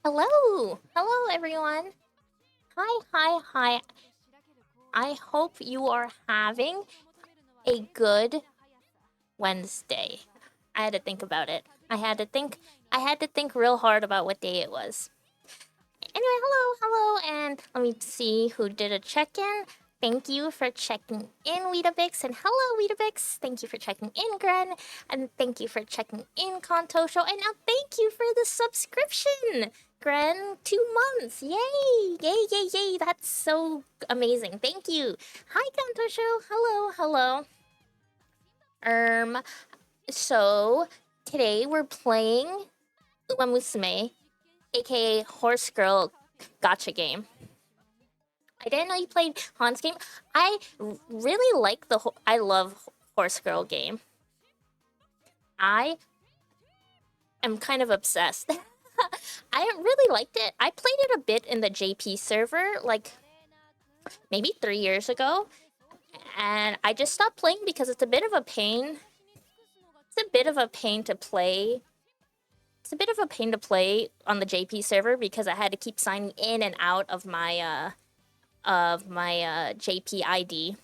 Hello! Hello, everyone! Hi, hi, hi. I hope you are having a good Wednesday. I had to think about it. I had to think real hard about what day it was. Anyway, hello, and let me see who did a check-in. Thank you for checking in, Weetabix, and hello, Weetabix. Thank you for checking in, Gren, and thank you for checking in, Kontosho, and now thank you for the subscription, Gren. 2 months, yay, yay, yay, yay! That's so amazing. Thank you. Hi, Kontosho. Hello, hello. Um, so today we're playing Musume, aka Horse Girl Gotcha game. I didn't know you played Han's game. I really like I love Horse Girl game. I am kind of obsessed. I really liked it. I played it a bit in the JP server, like maybe 3 years ago, and I just stopped playing because it's a bit of a pain. It's a bit of a pain to play. It's a bit of a pain to play on the JP server because I had to keep signing in and out of my JP ID.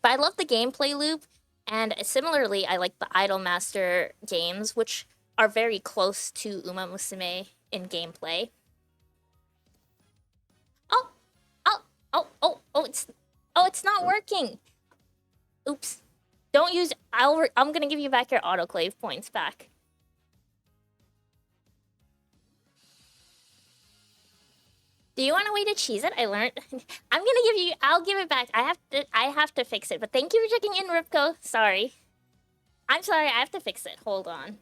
But I love the gameplay loop, and similarly, I like the Idolmaster games, which are very close to Uma Musume in gameplay. Oh, it's not working. Oops. Don't use. I'm gonna give you back your autoclave points back. Do you want a way to cheese it? I learned. I'm gonna give you. I'll give it back. I have to fix it. But thank you for checking in, Ripko. Sorry. I'm sorry. I have to fix it. Hold on.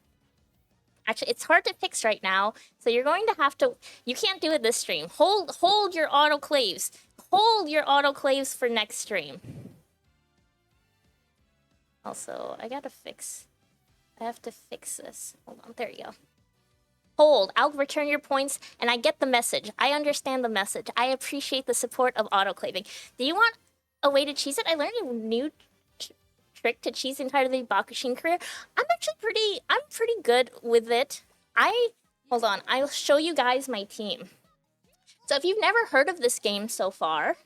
Actually, it's hard to fix right now, so you're going to have to. You can't do it this stream. Hold your autoclaves. Hold your autoclaves for next stream. Also, I gotta fix. I have to fix this. Hold on. There you go. Hold. I'll return your points, and I get the message. I understand the message. I appreciate the support of autoclaving. Do you want a way to cheese it? I learned a new trick to cheese entirely Bakushin career. I'm pretty good with it. Hold on, I'll show you guys my team. So if you've never heard of this game so far,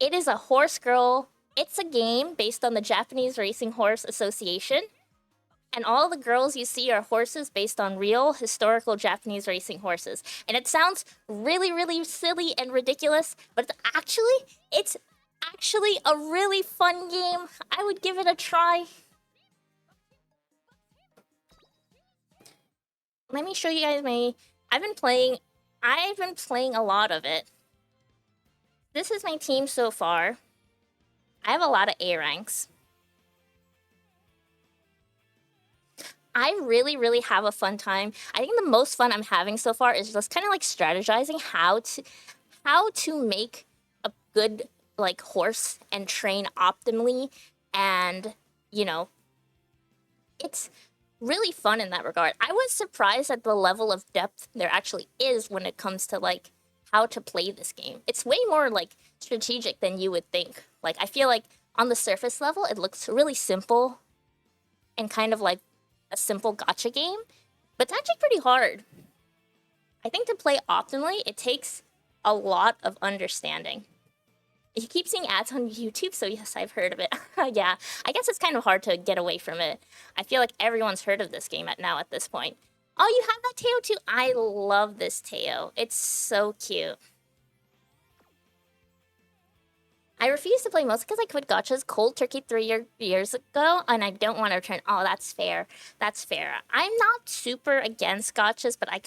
it is a horse girl. It's a game based on the Japanese Racing Horse Association. And all the girls you see are horses based on real historical Japanese racing horses. And it sounds really, really silly and ridiculous, but it's actually a really fun game. I would give it a try. Let me show you guys my. I've been playing a lot of it. This is my team so far. I have a lot of A ranks. I really, really have a fun time. I think the most fun I'm having so far is just kind of like strategizing how to make a good like horse and train optimally, and you know, it's really fun in that regard. I was surprised at the level of depth there actually is when it comes to like how to play this game. It's way more like strategic than you would think. Like I feel like on the surface level it looks really simple and kind of like a simple gotcha game, but it's actually pretty hard. I think to play optimally, it takes a lot of understanding. You keep seeing ads on YouTube, so yes, I've heard of it. Yeah, I guess it's kind of hard to get away from it. I feel like everyone's heard of this game at this point. Oh, you have that Teo too? I love this Teo. It's so cute. I refuse to play most because I quit gachas cold turkey 3 years ago, and I don't want to return. Oh, that's fair. That's fair. I'm not super against gachas, but I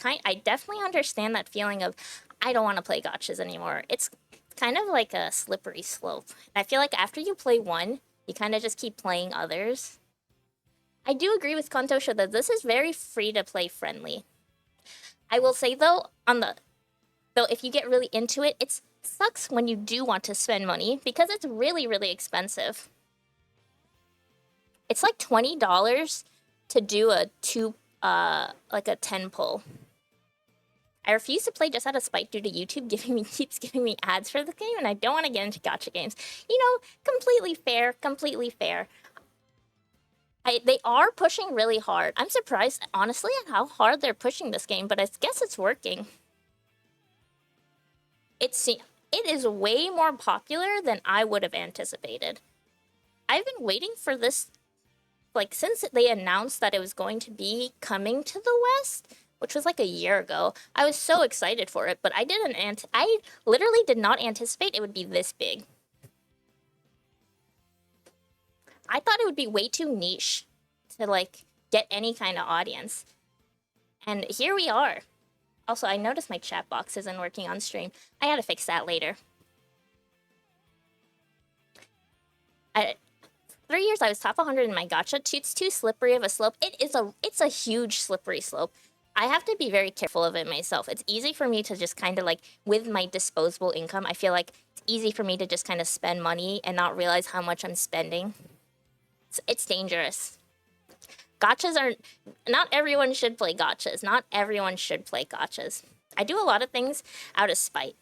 definitely understand that feeling of I don't want to play gachas anymore. It's kind of like a slippery slope. I feel like after you play one, you kind of just keep playing others. I do agree with Kontosho that this is very free to play friendly. I will say though, if you get really into it, it sucks when you do want to spend money because it's really, really expensive. It's like $20 to do a like a 10 pull. I refuse to play just out of spite due to YouTube keeps giving me ads for the game, and I don't want to get into gacha games. You know, completely fair, completely fair. They are pushing really hard. I'm surprised, honestly, at how hard they're pushing this game, but I guess it's working. It is way more popular than I would have anticipated. I've been waiting for this, like, since they announced that it was going to be coming to the West, which was like a year ago. I was so excited for it, but I literally did not anticipate it would be this big. I thought it would be way too niche to, like, get any kind of audience. And here we are. Also, I noticed my chat box isn't working on stream. I gotta fix that later. 3 years I was top 100 in my gacha. It's too slippery of a slope. It's a huge slippery slope. I have to be very careful of it myself. It's easy for me to just kind of, like, with my disposable income, I feel like it's easy for me to just kind of spend money and not realize how much I'm spending. It's dangerous. Gachas are... Not everyone should play gachas. Not everyone should play gachas. I do a lot of things out of spite.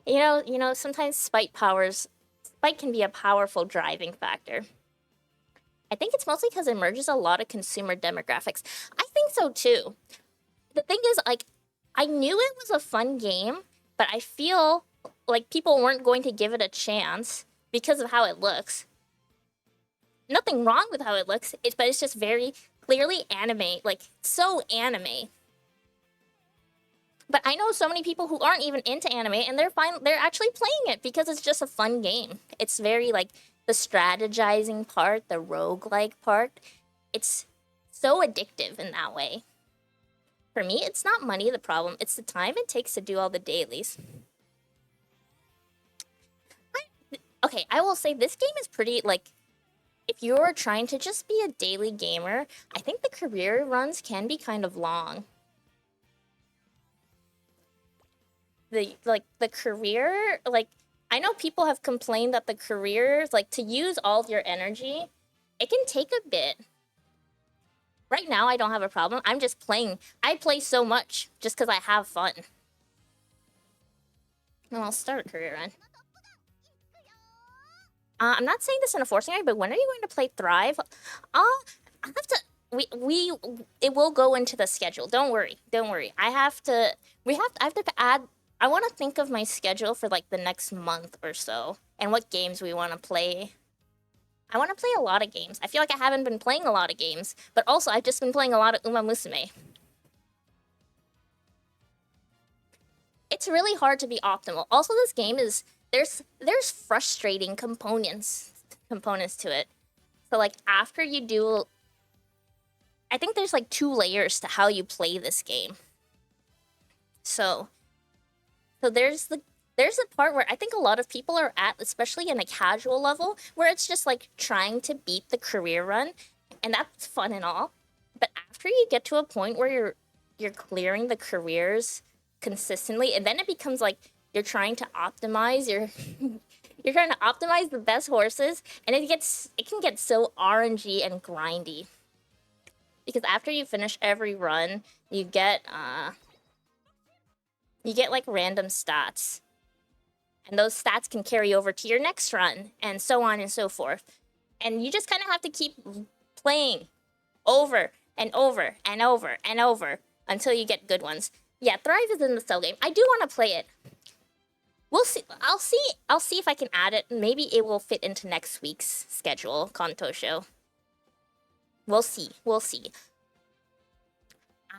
you know, sometimes spite can be a powerful driving factor. I think it's mostly because it merges a lot of consumer demographics. I think so too. The thing is, like, I knew it was a fun game, but I feel like people weren't going to give it a chance because of how it looks. Nothing wrong with how it looks, but it's just very clearly anime, like, so anime. But I know so many people who aren't even into anime, and they're actually playing it because it's just a fun game. It's very, like, the strategizing part, the roguelike part, it's so addictive in that way. For me, it's not money the problem, it's the time it takes to do all the dailies. Okay, I will say this game is pretty, like, if you're trying to just be a daily gamer, I think the career runs can be kind of long. The career, like, I know people have complained that the careers, like, to use all of your energy, it can take a bit. Right now, I don't have a problem. I'm just playing. I play so much just because I have fun. Well, I'll start a career run. I'm not saying this in a forcing way, but when are you going to play Thrive? I have to... It will go into the schedule. Don't worry. I have to add... I want to think of my schedule for, like, the next month or so, and what games we want to play. I want to play a lot of games. I feel like I haven't been playing a lot of games, but also I've just been playing a lot of musume. It's really hard to be optimal. Also, this game is... There's frustrating components to it. So, like, after you do... I think there's, like, 2 layers to how you play this game. So there's the part where I think a lot of people are at, especially in a casual level, where it's just, like, trying to beat the career run, and that's fun and all. But after you get to a point where you're clearing the careers consistently, and then it becomes like you're trying to optimize you're trying to optimize the best horses, and it can get so RNG and grindy. Because after you finish every run, you get like random stats. And those stats can carry over to your next run, and so on and so forth. And you just kind of have to keep playing over and over and over and over until you get good ones. Yeah, Thrive is in the cell game. I do want to play it. We'll see. I'll see if I can add it. Maybe it will fit into next week's schedule, Kanto show. We'll see.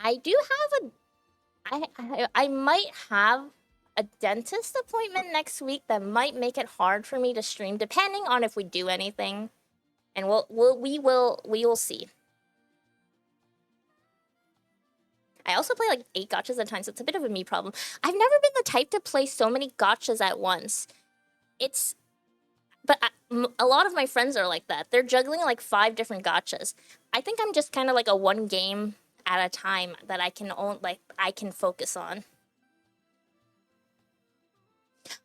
I do have I might have a dentist appointment next week that might make it hard for me to stream, depending on if we do anything. And we will see. I also play like 8 gachas at a time, so it's a bit of a me problem. I've never been the type to play so many gachas at once. But a lot of my friends are like that. They're juggling like 5 different gachas. I think I'm just kind of like a one game at a time that I can focus on.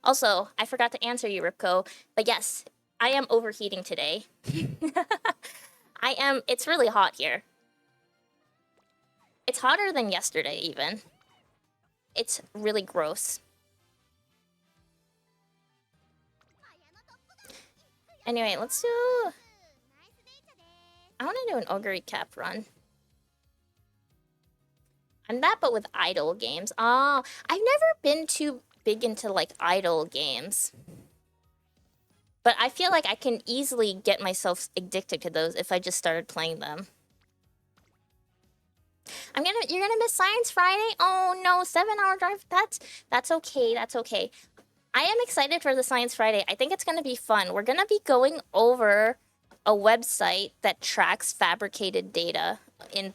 Also, I forgot to answer you, Ripko, but yes, I am overheating today. It's really hot here. It's hotter than yesterday, even. It's really gross. Anyway, let's do... I want to do an ogre recap run. I'm that, but with idle games. Oh, I've never been too big into, like, idle games. But I feel like I can easily get myself addicted to those if I just started playing them. You're gonna miss Science Friday? Oh no, 7-hour drive. That's okay. That's okay. I am excited for the Science Friday. I think it's gonna be fun. We're gonna be going over a website that tracks fabricated data in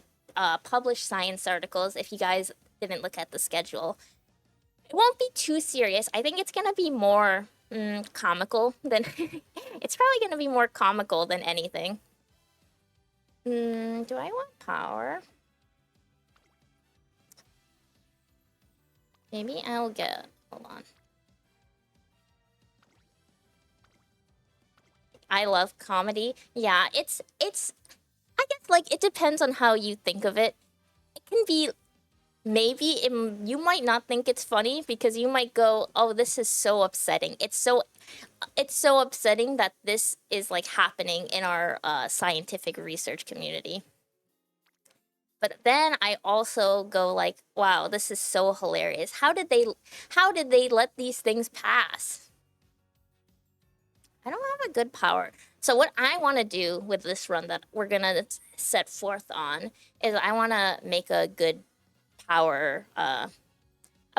published science articles. If you guys didn't look at the schedule, it won't be too serious. I think it's gonna be more comical than it's probably gonna be more comical than anything. Do I want power? Maybe I'll get... Hold on. I love comedy. Yeah, it's... I guess, like, it depends on how you think of it. It can be... Maybe you might not think it's funny because you might go, oh, this is so upsetting. It's so upsetting that this is, like, happening in our scientific research community. But then I also go like, wow, this is so hilarious. How did they let these things pass? I don't have a good power. So what I want to do with this run that we're going to set forth on is I want to make a good power, a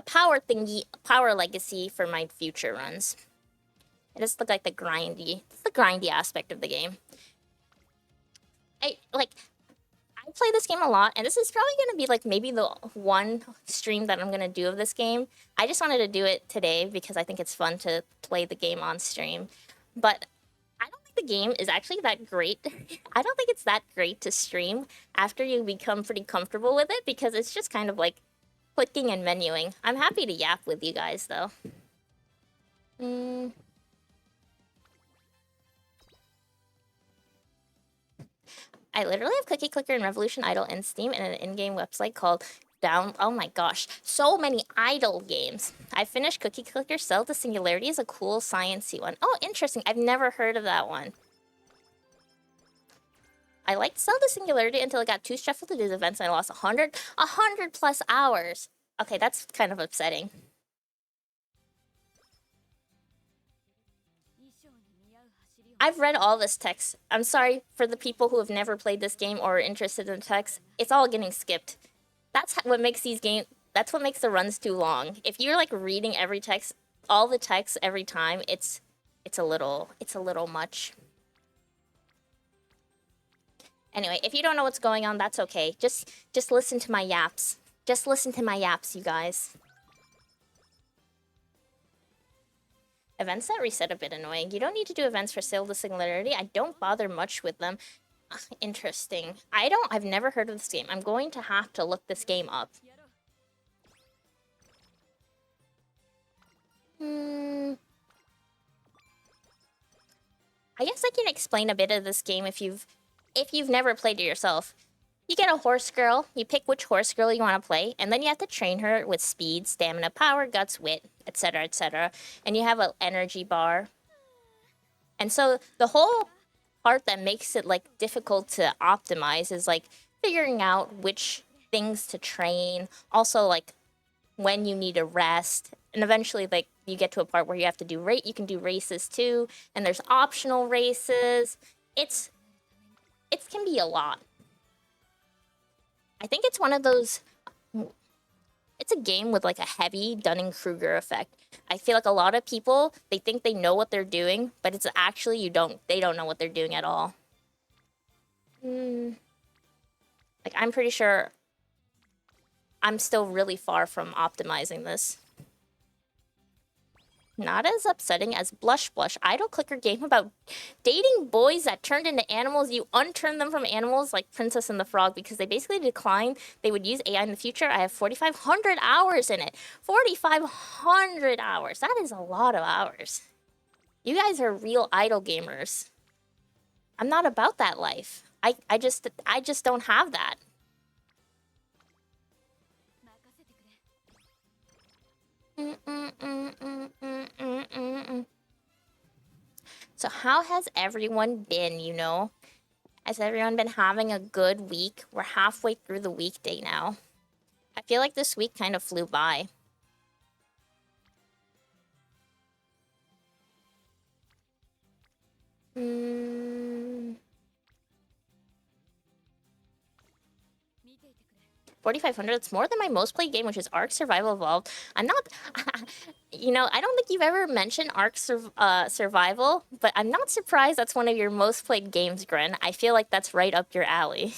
power thingy, power legacy for my future runs. It just look like the grindy aspect of the game. I play this game a lot, and this is probably going to be, like, maybe the one stream that I'm going to do of this game. I just wanted to do it today because I think it's fun to play the game on stream. But I don't think the game is actually that great. I don't think it's that great to stream after you become pretty comfortable with it because it's just kind of like clicking and menuing. I'm happy to yap with you guys, though. I literally have Cookie Clicker and Revolution Idol in Steam and an in-game website called Oh my gosh, so many idle games. I finished Cookie Clicker. Cell to Singularity is a cool sciencey one. Oh, interesting. I've never heard of that one. I liked Cell to Singularity until it got too stressful to do the events and I lost 100 plus hours. Okay, that's kind of upsetting. I've read all this text. I'm sorry for the people who have never played this game or are interested in the text. It's all getting skipped. That's what makes these games... That's what makes the runs too long. If you're, like, reading every text, all the text every time, it's a little much. Anyway, if you don't know what's going on, that's okay. Just listen to my yaps. Just listen to my yaps, you guys. Events that reset a bit annoying. You don't need to do events for Sail to Singularity. I don't bother much with them. Interesting. I've never heard of this game. I'm going to have to look this game up. I guess I can explain a bit of this game if you've never played it yourself. You get a horse girl, you pick which horse girl you want to play, and then you have to train her with speed, stamina, power, guts, wit, etc., etc. And you have an energy bar. And so the whole part that makes it, like, difficult to optimize is, like, figuring out which things to train, also, like, when you need a rest, and eventually, like, you get to a part where you have to do you can do races too, and there's optional races. It can be a lot. I think it's one of those... It's a game with, like, a heavy Dunning-Kruger effect. I feel like a lot of people, they think they know what they're doing, but it's actually they don't know what they're doing at all. Like, I'm pretty sure I'm still really far from optimizing this. Not as upsetting as Blush Blush, idle clicker game about dating boys that turned into animals. You unturn them from animals like Princess and the Frog because they basically decline. They would use AI in the future. I have 4,500 hours in it. 4,500 hours. That is a lot of hours. You guys are real idle gamers. I'm not about that life. I just don't have that. So how has everyone been, you know? Has everyone been having a good week? We're halfway through the weekday now. I feel like this week kind of flew by. Hmm. 4,500, it's more than my most played game, which is Ark Survival Evolved. I'm not... you know, I don't think you've ever mentioned Ark Survival, but I'm not surprised that's one of your most played games, Gren. I feel like that's right up your alley.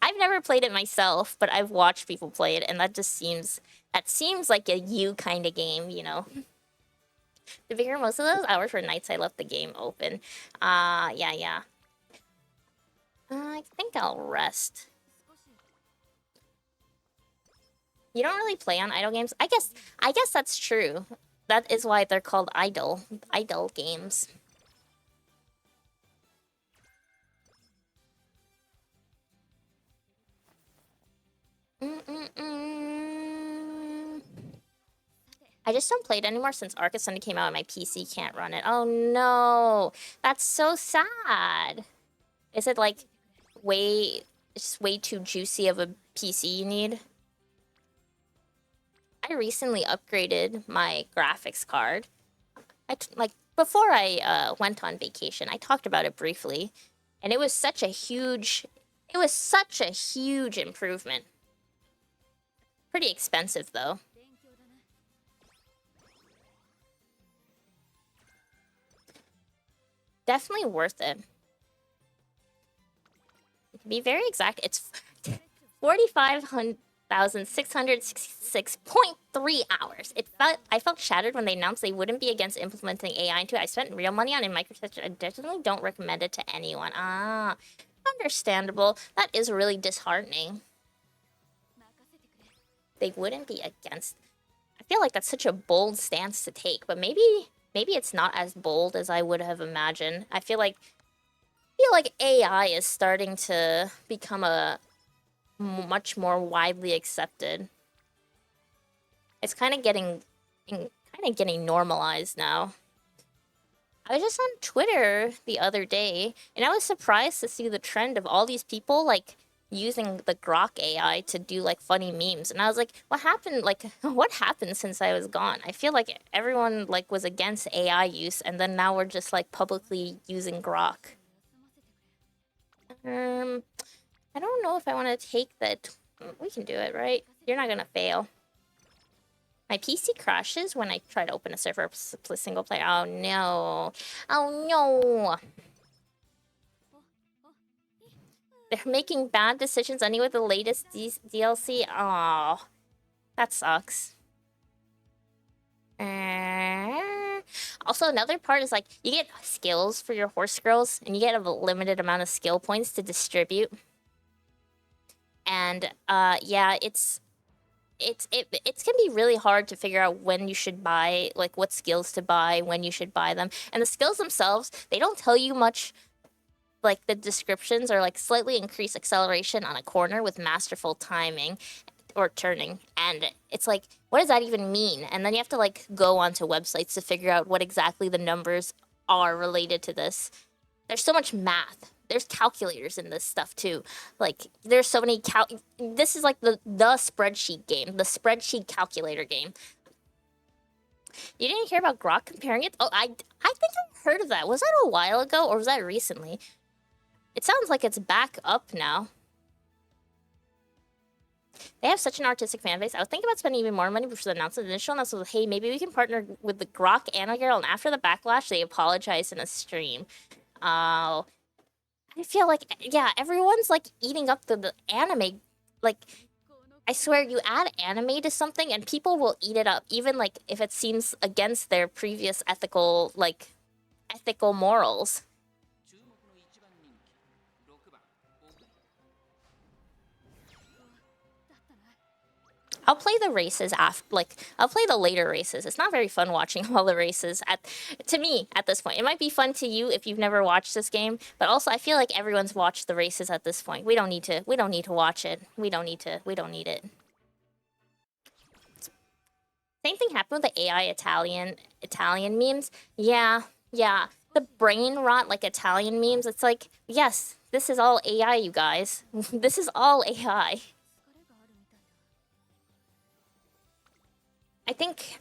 I've never played it myself, but I've watched people play it, and that just seems... That seems like a you kind of game, you know? To figure most of those hours were nights I left the game open. Yeah. I think I'll rest. You don't really play on idle games? I guess that's true. That is why they're called idle games. I just don't play it anymore since Ark Ascended came out and my PC can't run it. Oh no! That's so sad! Is it like it's way too juicy of a PC you need? I recently upgraded my graphics card. Like, before I went on vacation, I talked about it briefly, and it was such a huge improvement. Pretty expensive, though. Definitely worth it. To be very exact, it's 45,666.3 hours. I felt shattered when they announced they wouldn't be against implementing AI into it. I spent real money on it in microtransactions. I definitely don't recommend it to anyone. Understandable. That is really disheartening. They wouldn't be against... I feel like that's such a bold stance to take, but maybe it's not as bold as I would have imagined. I feel like AI is starting to become a much more widely accepted. It's kind of getting normalized now. I was just on Twitter the other day, and I was surprised to see the trend of all these people, like, using the Grok AI to do, like, funny memes. And I was like, what happened? Like, what happened since I was gone? I feel like everyone, like, was against AI use, and then now we're just, like, publicly using Grok. I don't know if I want to take that. We can do it, right? You're not gonna fail. My PC crashes when I try to open a server single player. Oh no. Oh no. They're making bad decisions anyway with the latest DLC. Oh, that sucks. Also, another part is, like, you get skills for your horse girls, and you get a limited amount of skill points to distribute. And, yeah, it's gonna be really hard to figure out when you should buy, like, what skills to buy, when you should buy them. And the skills themselves, they don't tell you much. Like, the descriptions are, like, slightly increased acceleration on a corner with masterful timing or turning. And it's like, what does that even mean? And then you have to, like, go onto websites to figure out what exactly the numbers are related to this. There's so much math. There's calculators in this stuff, too. Like, there's so many this is, like, the spreadsheet game. The spreadsheet calculator game. You didn't hear about Grok comparing it? Oh, I think I heard of that. Was that a while ago, or was that recently? It sounds like it's back up now. They have such an artistic fan base. I was thinking about spending even more money before the announcement. The initial announcement was, hey, maybe we can partner with the Grok Anna Girl. And after the backlash, they apologized in a stream. I feel like, yeah, everyone's, like, eating up the anime. Like, I swear, you add anime to something and people will eat it up. Even, like, if it seems against their previous ethical morals. I'll play the races after, like, I'll play the later races. It's not very fun watching all the races to me at this point. It might be fun to you if you've never watched this game, but also I feel like everyone's watched the races at this point. We don't need to watch it. We don't need it. Same thing happened with the AI Italian memes. Yeah. The brain rot, like, Italian memes. It's like, yes, This is all AI, you guys. This is all AI. I think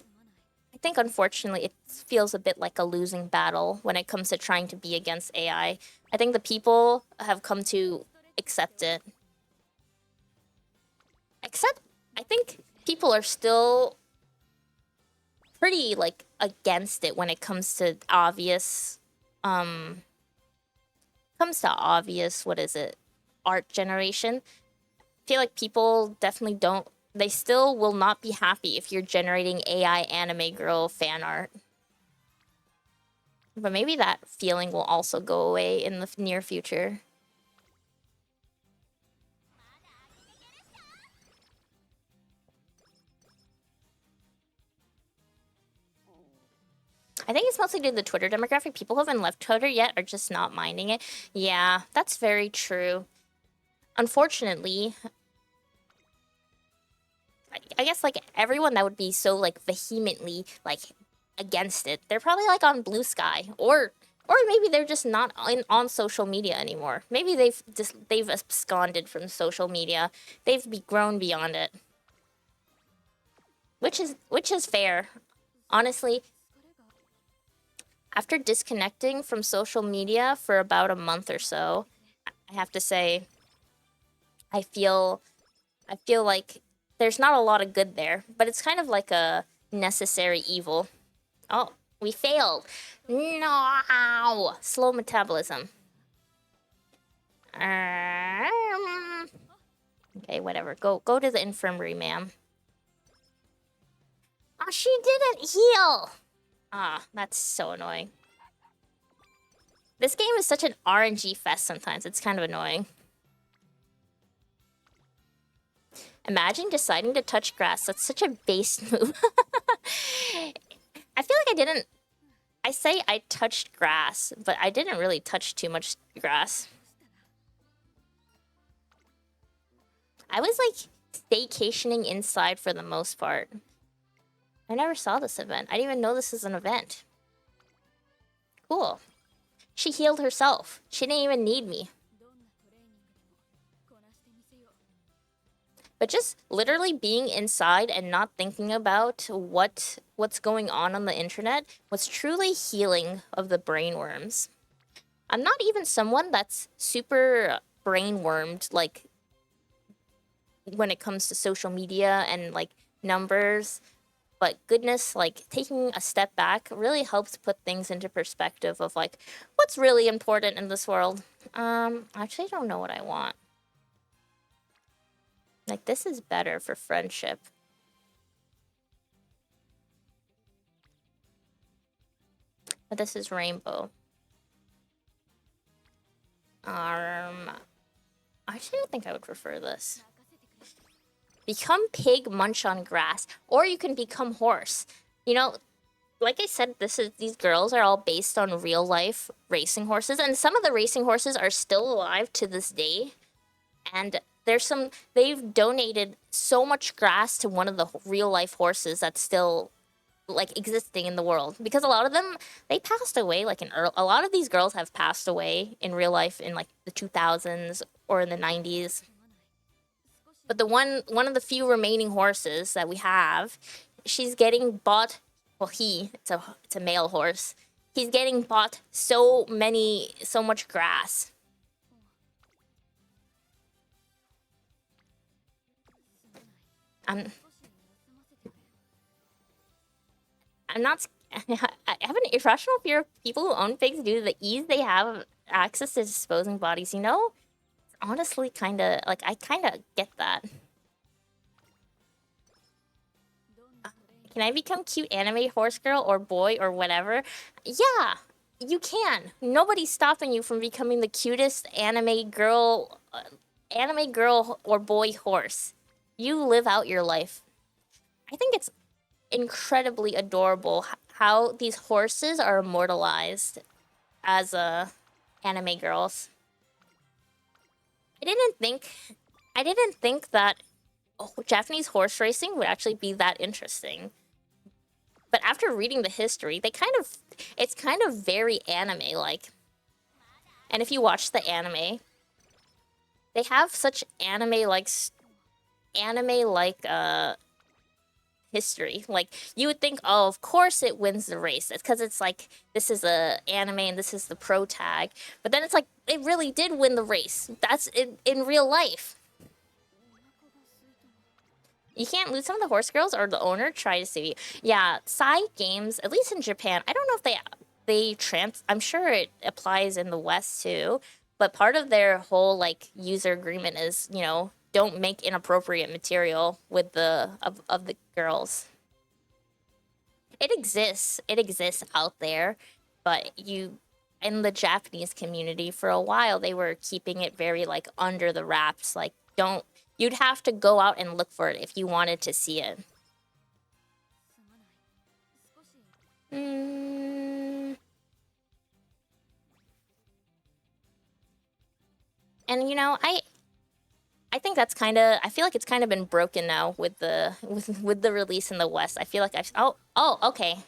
unfortunately it feels a bit like a losing battle when it comes to trying to be against AI. I think the people have come to accept it. Except I think people are still pretty like against it when it comes to obvious what is it? Art generation. I feel like people definitely don't, they still will not be happy if you're generating AI anime girl fan art. But maybe that feeling will also go away in the near future. I think it's mostly due to the Twitter demographic. People who haven't left Twitter yet are just not minding it. Yeah, that's very true. Unfortunately, I guess like everyone that would be so like vehemently like against it, they're probably like on Blue Sky or maybe they're just not on social media anymore. Maybe they've absconded from social media. They've grown beyond it. Which is fair. Honestly, after disconnecting from social media for about a month or so, I have to say I feel like there's not a lot of good there, but it's kind of like a necessary evil. Oh, we failed. No! Slow metabolism. Okay, whatever. Go to the infirmary, ma'am. Oh, she didn't heal! Ah, that's so annoying. This game is such an RNG fest sometimes. It's kind of annoying. Imagine deciding to touch grass. That's such a base move. I feel like I didn't... I say I touched grass, but I didn't really touch too much grass. I was, like, staycationing inside for the most part. I never saw this event. I didn't even know this is an event. Cool. She healed herself. She didn't even need me. But just literally being inside and not thinking about what's going on the internet was truly healing of the brainworms. I'm not even someone that's super brainwormed, like, when it comes to social media and, like, numbers. But goodness, like, taking a step back really helps put things into perspective of, like, what's really important in this world. Actually, I don't know what I want. Like, this is better for friendship. But this is rainbow. Actually, I think I would prefer this. Become pig, munch on grass, or you can become horse. You know, like I said, these girls are all based on real life racing horses, and some of the racing horses are still alive to this day. And they've donated so much grass to one of the real life horses that's still like existing in the world, because a lot of them, they passed away like a lot of these girls have passed away in real life in like the 2000s or in the 90s. But the one of the few remaining horses that we have, she's getting bought. Well, it's a male horse. He's getting bought so much grass. I'm not. I have an irrational fear of people who own pigs due to the ease they have of access to disposing bodies. You know, honestly, kind of like I kind of get that. Can I become cute anime horse girl or boy or whatever? Yeah, you can. Nobody's stopping you from becoming the cutest anime girl or boy horse. You live out your life. I think it's incredibly adorable how these horses are immortalized as anime girls. I didn't think that Japanese horse racing would actually be that interesting. But after reading the history, it's kind of very anime-like. And if you watch the anime, they have such anime-like history. Like, you would think, oh, of course it wins the race. It's because it's like, this is a anime and this is the pro tag. But then it's like, it really did win the race. That's in real life. You can't lose some of the horse girls or the owner try to save you. Yeah, side games, at least in Japan, I don't know if I'm sure it applies in the West too, but part of their whole like user agreement is, you know, don't make inappropriate material with the of the girls. It exists out there, but in the Japanese community for a while they were keeping it very like under the wraps, like you'd have to go out and look for it if you wanted to see it. And you know, I think that's kind of, I feel like it's kind of been broken now with the release in the West. I feel like oh okay.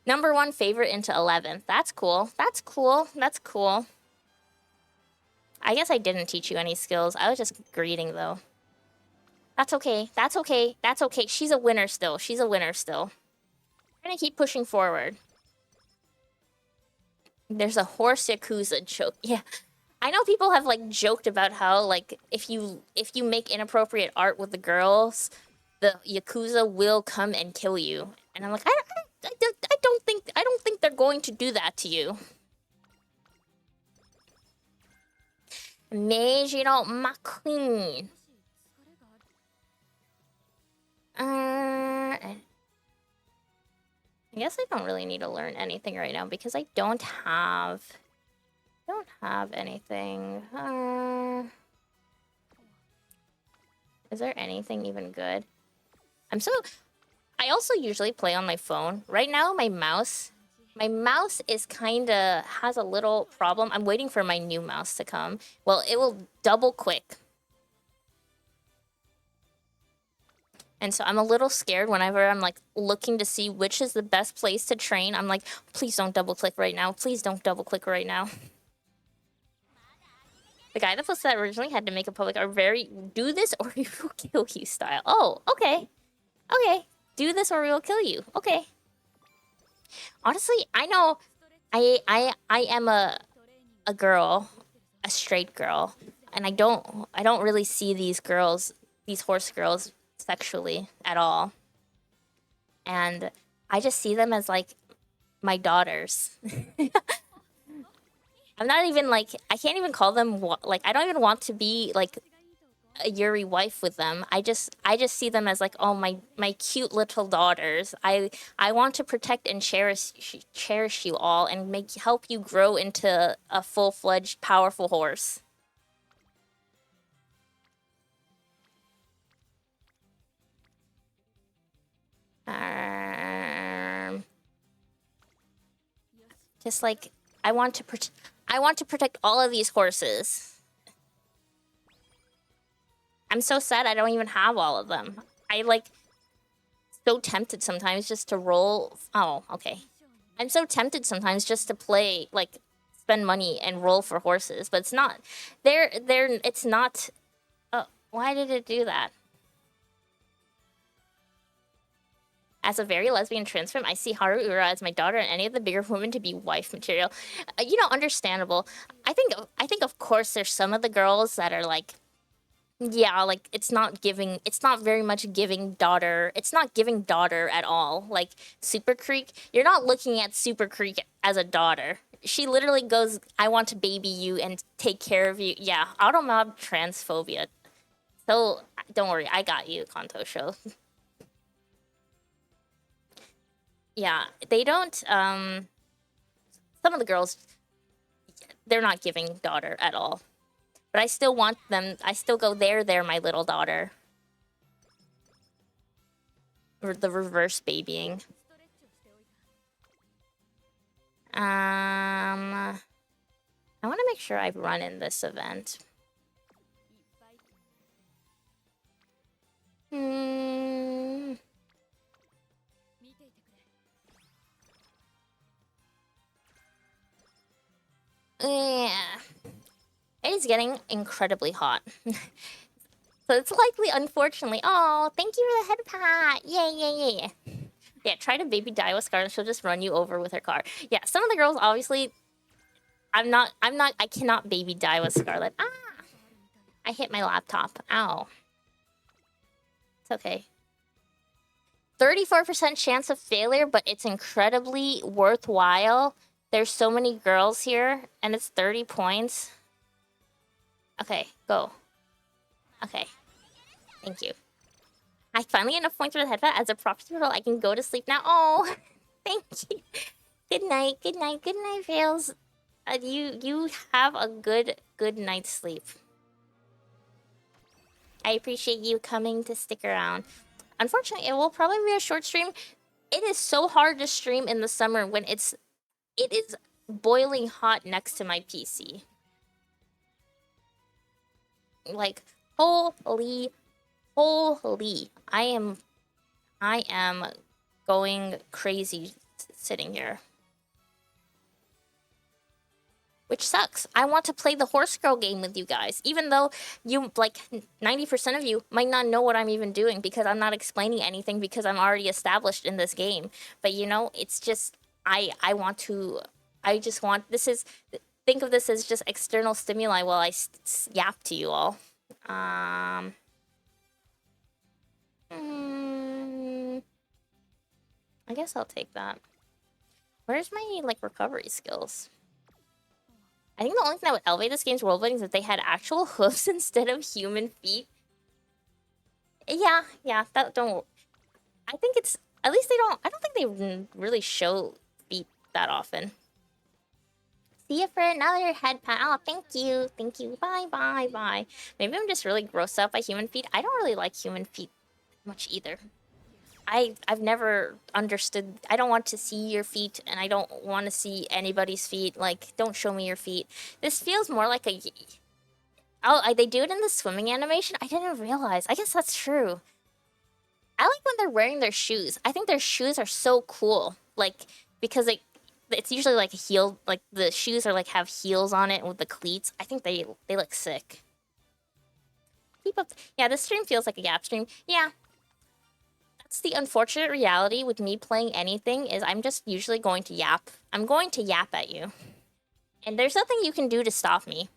#1 favorite into 11th. That's cool. That's cool. That's cool. I guess I didn't teach you any skills. I was just greeting though. That's okay. That's okay. That's okay. She's a winner still. She's a winner still. We're gonna keep pushing forward. There's a horse Yakuza joke. Yeah. I know people have like joked about how like if you make inappropriate art with the girls, the Yakuza will come and kill you. And I'm like, I don't think they're going to do that to you. Meijiro McQueen. I guess I don't really need to learn anything right now because I don't have anything. Is there anything even good? I also usually play on my phone. Right now, my mouse is kinda has a little problem. I'm waiting for my new mouse to come. Well, it will double click. And so I'm a little scared whenever I'm like looking to see which is the best place to train. I'm like, please don't double click right now. Please don't double click right now. The guy that posted that originally had to make a public are very do this or we will kill you style. Oh, okay. Okay. Do this or we will kill you. Okay. Honestly, I know I am a girl, a straight girl, and I don't really see these horse girls sexually at all. And I just see them as like my daughters. I'm not even like, I can't even call them like, I don't even want to be like a Yuri wife with them. I just see them as like, oh, my cute little daughters. I want to protect and cherish you all and help you grow into a full-fledged powerful horse. Just like I want to protect all of these horses. I'm so sad I don't even have all of them. I like so tempted sometimes just to roll. Oh, okay. I'm so tempted sometimes just to play, like, spend money and roll for horses, but it's not. It's not. Oh, why did it do that? As a very lesbian trans femme, I see Haru Ura as my daughter and any of the bigger women to be wife material. You know, understandable. I think of course there's some of the girls that are like, yeah, like it's not very much giving daughter. It's not giving daughter at all. Like Super Creek, you're not looking at Super Creek as a daughter. She literally goes, I want to baby you and take care of you. Yeah, automob transphobia. So don't worry, I got you, Kanto Show. Yeah, they don't, some of the girls, they're not giving daughter at all. But I still want them, I still go, there, my little daughter. Or the reverse babying. I want to make sure I've run in this event. Yeah. Everybody's getting incredibly hot. So it's likely, unfortunately. Oh, thank you for the head pat. Yay, yay, yay. Yeah, try to baby die with Scarlet. She'll just run you over with her car. Yeah, some of the girls obviously. I cannot baby die with Scarlet. Ah! I hit my laptop. Ow. It's okay. 34% chance of failure, but it's incredibly worthwhile. There's so many girls here, and it's 30 points. Okay, go. Okay. Thank you. I finally get enough points for the headset. As a professional, I can go to sleep now. Oh, thank you. Good night. Good night. Good night, Fails. You have a good night's sleep. I appreciate you coming to stick around. Unfortunately, it will probably be a short stream. It is so hard to stream in the summer when it is boiling hot next to my PC. Like, holy. I am going crazy sitting here. Which sucks. I want to play the horse girl game with you guys, even though you, like, 90% of you might not know what I'm even doing because I'm not explaining anything because I'm already established in this game. But, you know, it's just, I just want, think of this as just external stimuli while I yap to you all. I guess I'll take that. Where's my, like, recovery skills? I think the only thing that would elevate this game's world building is if they had actual hooves instead of human feet. Yeah, that don't... I think it's... At least they don't... I don't think they really show feet that often. See you for another head pat. Oh, thank you. Thank you. Bye, bye, bye. Maybe I'm just really grossed out by human feet. I don't really like human feet much either. I've never understood. I don't want to see your feet, and I don't want to see anybody's feet. Like, don't show me your feet. This feels more like a... Oh, they do it in the swimming animation? I didn't realize. I guess that's true. I like when they're wearing their shoes. I think their shoes are so cool. Like, because it's usually like a heel. Like, the shoes are like have heels on it with the cleats. I think they look sick. Keep up. Yeah, this stream feels like a Yap stream. Yeah. That's the unfortunate reality with me playing anything is I'm just usually going to yap. I'm going to yap at you. And there's nothing you can do to stop me.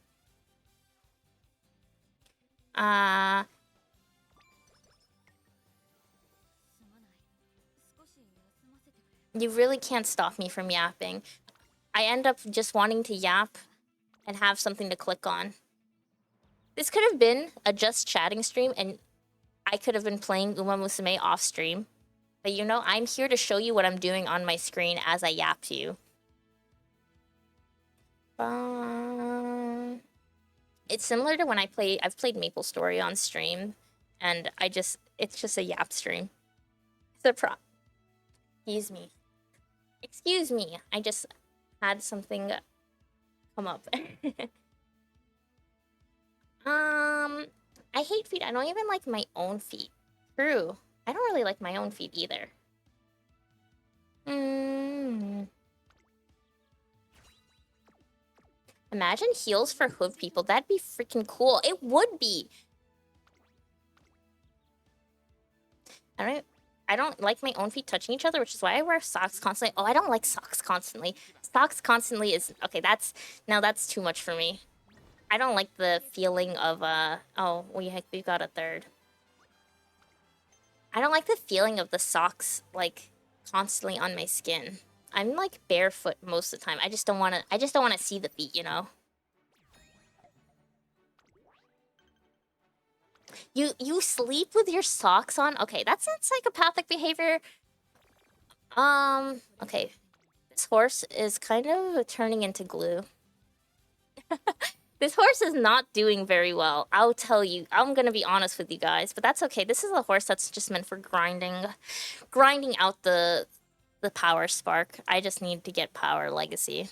You really can't stop me from yapping. I end up just wanting to yap and have something to click on. This could have been a just chatting stream and I could have been playing Uma Musume off stream. But you know, I'm here to show you what I'm doing on my screen as I yap to you. It's similar to when I've played MapleStory on stream, and it's just a yap stream. Excuse me, I just had something come up. I hate feet. I don't even like my own feet. True. I don't really like my own feet either. Imagine heels for hoof people. That'd be freaking cool. It would be. I don't like my own feet touching each other, which is why I wear socks constantly. Oh, I don't like socks constantly. Socks constantly is... Okay, that's too much for me. I don't like the feeling of, oh, we got a third. I don't like the feeling of the socks, like, constantly on my skin. I'm, like, barefoot most of the time. I just don't wanna see the feet, you know? You sleep with your socks on? Okay, that's not psychopathic behavior. Okay. This horse is kind of turning into glue. This horse is not doing very well. I'll tell you. I'm gonna be honest with you guys, but that's okay. This is a horse that's just meant for grinding out the power spark. I just need to get power legacy.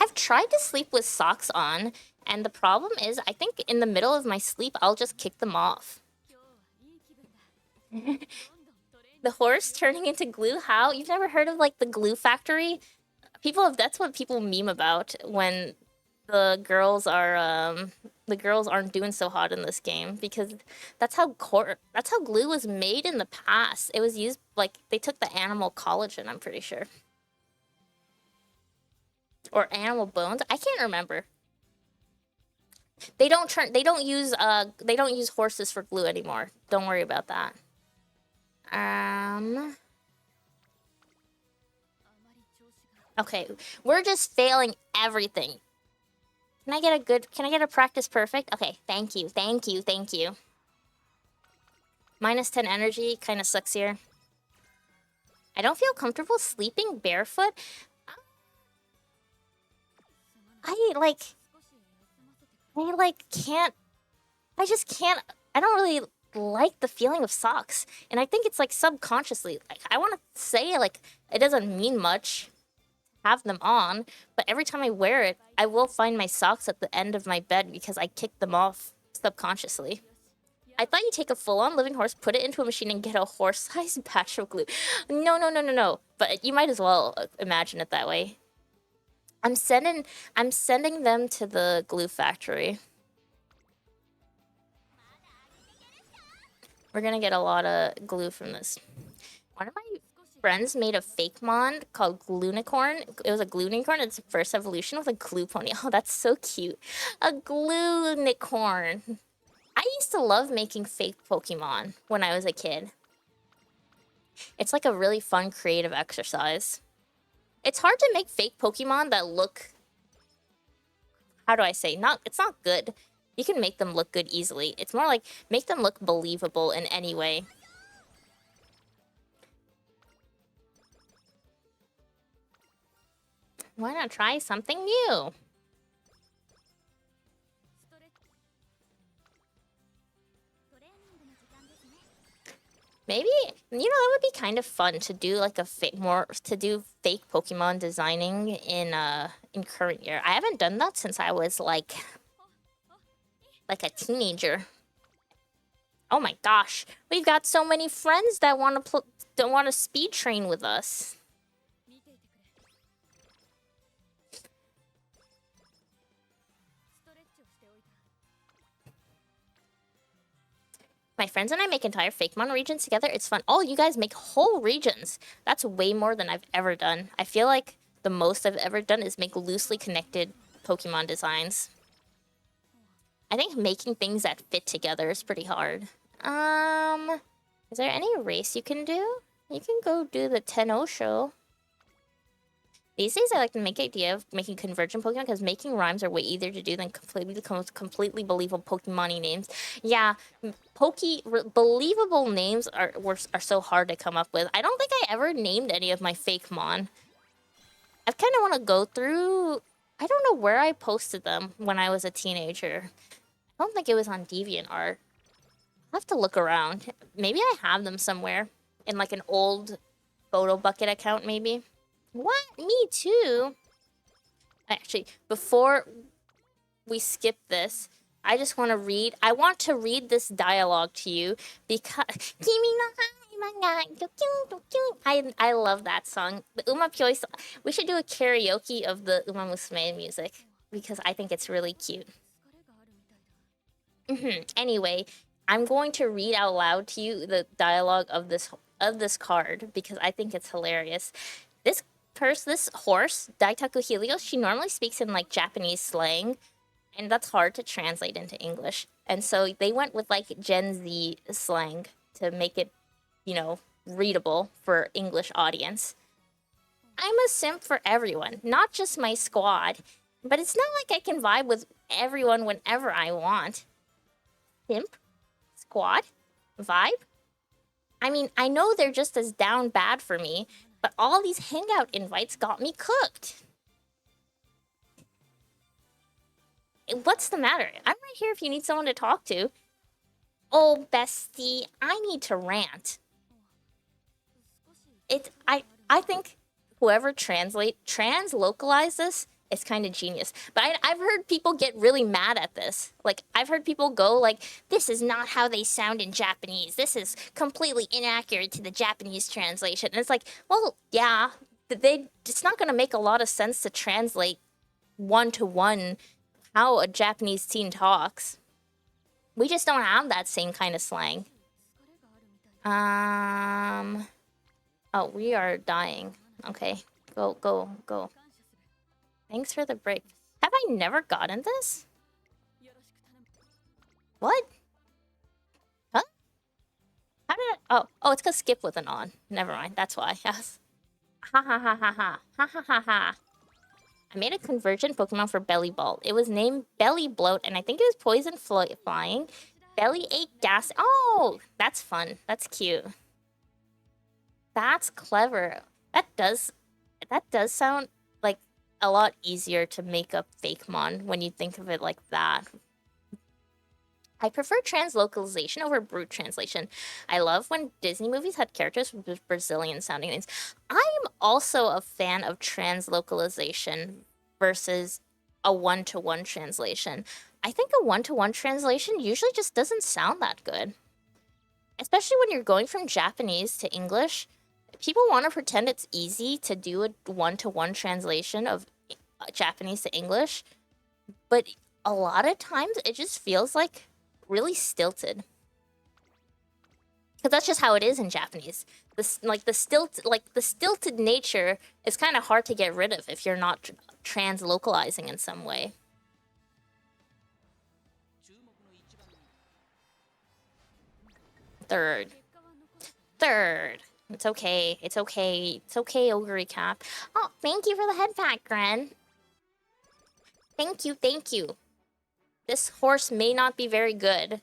I've tried to sleep with socks on, and the problem is I think in the middle of my sleep, I'll just kick them off. The horse turning into glue? How? You've never heard of, like, the glue factory? That's what people meme about when the girls aren't doing so hot in this game, because that's how glue was made in the past. It was used, like, they took the animal collagen, I'm pretty sure. Or animal bones. I can't remember. They don't use horses for glue anymore. Don't worry about that. Okay, we're just failing everything. Can I get a practice perfect? Okay, thank you. Minus 10 energy, kind of sucks here. I don't feel comfortable sleeping barefoot. I just can't, I don't really like the feeling of socks. And I think it's like subconsciously, like, I want to say, like, it doesn't mean much to have them on, but every time I wear it, I will find my socks at the end of my bed because I kicked them off subconsciously. I thought you take a full-on living horse, put it into a machine, and get a horse-sized patch of glue. No. But you might as well imagine it that way. I'm sending them to the glue factory. We're gonna get a lot of glue from this. One of my friends made a fake mon called Gluunicorn. It was a Gluunicorn. It's the first evolution with a glue pony. Oh, that's so cute. A Gluunicorn. I used to love making fake Pokemon when I was a kid. It's like a really fun creative exercise. It's hard to make fake Pokemon that look... How do I say? It's not good. You can make them look good easily. It's more like, make them look believable in any way. Why not try something new? Maybe, you know, that would be kind of fun to do, like, fake Pokemon designing in current year. I haven't done that since I was like a teenager. Oh my gosh, we've got so many friends that want to speed train with us. My friends and I make entire Fakemon regions together. It's fun. Oh, you guys make whole regions. That's way more than I've ever done. I feel like the most I've ever done is make loosely connected Pokemon designs. I think making things that fit together is pretty hard. Is there any race you can do? You can go do the Tenno show. These days, I like to make the idea of making convergent Pokemon because making rhymes are way easier to do than completely believable Pokemon-y names. Yeah, believable names are so hard to come up with. I don't think I ever named any of my fake mon. I kind of want to go through... I don't know where I posted them when I was a teenager. I don't think it was on DeviantArt. I'll have to look around. Maybe I have them somewhere in, like, an old photo bucket account, maybe. What? Me too? Actually, before we skip this, I just want to read... I want to read this dialogue to you because... I love that song. The UMAPYOI song. We should do a karaoke of the musume music because I think it's really cute. Anyway, I'm going to read out loud to you the dialogue of this card because I think it's hilarious. This horse, Daitaku Helios, she normally speaks in, like, Japanese slang, and that's hard to translate into English. And so they went with, like, Gen Z slang to make it, you know, readable for English audience. I'm a simp for everyone, not just my squad. But it's not like I can vibe with everyone whenever I want. Simp? Squad? Vibe? I mean, I know they're just as down bad for me, but all these hangout invites got me cooked. What's the matter? I'm right here if you need someone to talk to. Oh, bestie, I need to rant. I think whoever translocalized this is kind of genius. But I've heard people get really mad at this. Like, I've heard people go like, this is not how they sound in Japanese. This is completely inaccurate to the Japanese translation. And it's like, well, yeah, it's not gonna make a lot of sense to translate one-to-one how a Japanese teen talks. We just don't have that same kind of slang. Oh, we are dying. Okay, go. Thanks for the break. Have I never gotten this? What? Huh? How did I... Oh, it's because skip with an on. Never mind, that's why. Yes. Ha ha ha ha ha. Ha ha ha ha. I made a convergent Pokemon for Belly Ball. It was named Belly Bloat, and I think it was Poison Flying. Belly Ache Gas. Oh, that's fun. That's cute. That's clever. That does sound like a lot easier to make a fake mon when you think of it like that. I prefer translocalization over brute translation. I love when Disney movies had characters with Brazilian sounding names. I am also a fan of translocalization versus a one-to-one translation. I think a one-to-one translation usually just doesn't sound that good. Especially when you're going from Japanese to English. People want to pretend it's easy to do a one-to-one translation of Japanese to English, but a lot of times it just feels like really stilted. Because that's just how it is in Japanese. The stilted nature is kind of hard to get rid of if you're not translocalizing in some way. Third. It's okay. It's okay, Ogre Cap. Oh, thank you for the head pack, Gren. Thank you. This horse may not be very good,